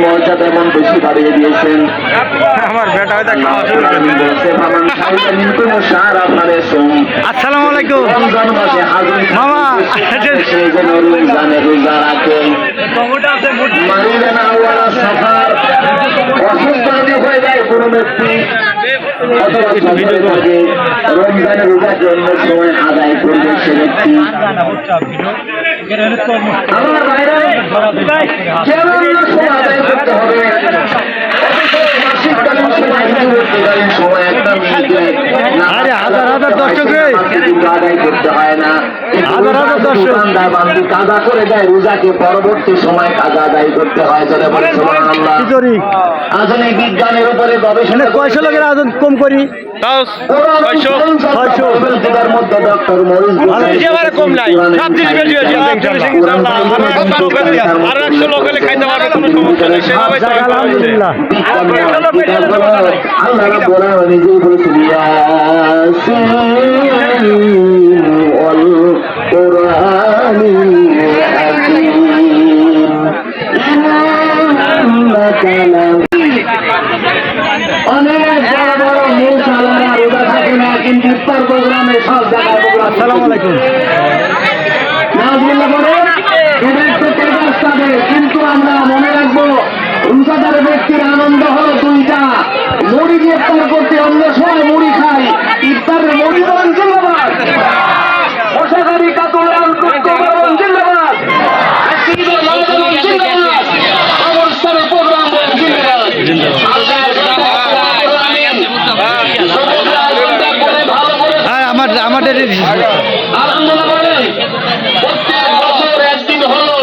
মর্যাদা এমন বেশি বাড়িয়ে দিয়েছেন। আমার বেটা হয়তো আসসালামু আলাইকুম মামা। সেই জন্য রমজানের রোজা রাখেন। অসুস্থ যদি হয়ে যায় কোনো ব্যক্তি রমজানের রোজাকে অন্য সময় আদায় করবে সে ব্যক্তি। আমার বাইরে কেন অন্য সময় আদায় করতে হবে? কাজা করে দেয় রোজাকে, পরবর্তী সময় কাজা আদায় করতে হয়। আধুনিক বিজ্ঞানের উপরে গবেষণা কয়শো লোকের আয়োজন কম করি মধ্যে ডক্টর মরিস কম নাই, সব জিনিস বেশি হয়েছে। আর 100 লোক হলে খাইতে পারবে, কোনো সমস্যা নেই। সেভাবে আলহামদুলিল্লাহ। আল্লাহ রাব্বুল আলামিন নিজেই বলেছেন ইয়াসিন ওয়াল কুরআনিল হাকীম ইন্নাকা অনেক বড় বড় মুসালারা রোজা থাকে না, কিন্তু ইফতার প্রোগ্রামে সব জায়গায় প্রোগ্রাম। আসসালামু আলাইকুম। নাজমুল্লাহ বলে কিন্তু আমরা মনে রাখবো রোজাদার ব্যক্তির আনন্দ হলো দুইটা। মুড়ি দিয়ে ইফতার করতে অন্য সময় মুড়ি খাই, ইফতারের মুড়ি বরং জিন্দাবাদ, মশাগারি কাতল বরং জিন্দাবাদ, অবস্থানের প্রোগ্রাম বরং জিন্দাবাদ। আমাদের আলহামদুলিল্লাহ বলে প্রত্যেক বছর একদিন হলো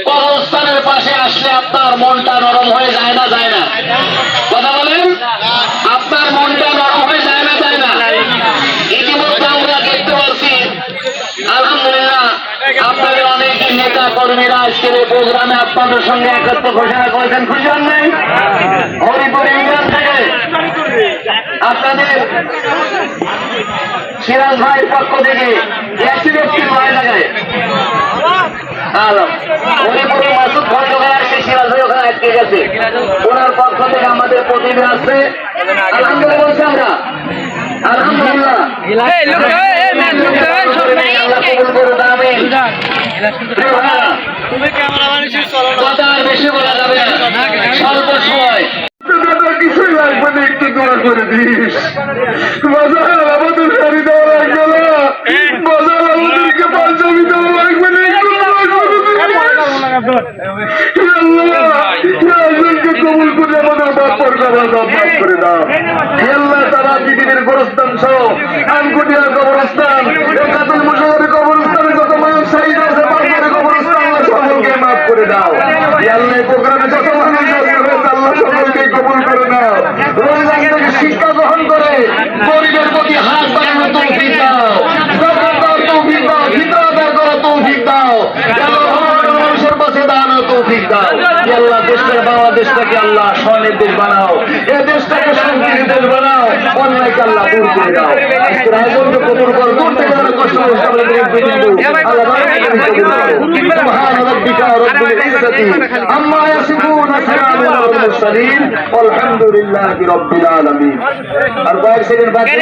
কবরস্থানের পাশে আসলে আপনার মনটা নরম হয়ে যায় না, যায় না? কথা বলেন, আপনার মনটা নরম হয়ে যায় না, যায় না? ইতিমধ্যে আমরা দেখতে পাচ্ছি আলহামদুলিল্লাহ আপনাদের অনেক নেতা কর্মীরা আজকের এই প্রোগ্রামে আপনাদের সঙ্গে একত্র ঘোষণা করেছেন। খুশি হন নাই? হরিপুর ইউনিয়ন থেকে আপনাদের সিরাজ ভাইয়ের পক্ষ থেকে একটি ব্যক্তির ভয় লাগায় হরিপুরে মাসুদ খন্ডকার আসছে, সিরাজ ভাই ওখানে আটকে গেছে, ওনার পক্ষ থেকে আমাদের প্রতিনিধি আসছে। আলহামদুলিল্লাহ বলছি আমরা, আলহামদুলিল্লাহ কথা আর বেশি বলা যাবে না, স্বল্প সময়। কিছুই লাগবে না, একটু দোয়া করে দিস। বাজার আমাদের শাড়ি দেওয়া লাগবে না, বাজার আমাদেরকে পাঞ্জাবি দেওয়া লাগবে না, একটু কবুল করে আমাদের বাপ্পর মাফ করে দাও। আল্লাহ তারা পৃথিবীর গোরস্থান সহ আনকুটিয়া কবরস্থান, কাতুল মুশাওয়ারি কবরস্থানে যত মানুষ শহীদ আছে, বাজারে কবরস্থান, সকলকে মাফ করে দাও। আল্লাহ প্রোগ্রামে যত মানুষ আল্লাহ সকলকে কবুল করে নাও। রমজান থেকে শিক্ষা গ্রহণ করে গরিবের প্রতি হাত বাড়ানোর তৌফিক দাও, যাকাত দেওয়ার তৌফিক দাও, ফিতরা আদায় করার তৌফিক দাও, মানুষের পাশে দাঁড়ানোর তৌফিক দাও। আল্লাহ দেশটাকে, বাংলাদেশটাকে আল্লাহ স্বর্ণের দেশ বানাও, এ দেশটাকে শান্তির দেশ বানাও, অন্যায়কে আল্লাহ দূর করে দাও। আজকের আয়োজনকে কবুল করো, দূর থেকে যারা কষ্ট করছে আল্লাহ সুবহান রাব্বিকা রব্বিল ইজ্জাতি আম্মা ইয়াসিফুন, সালামুন আলাল মুরসালিন, আলহামদুলিল্লাহি রাব্বিল আলামিন। আর কয়েক সেকেন্ড বাকি।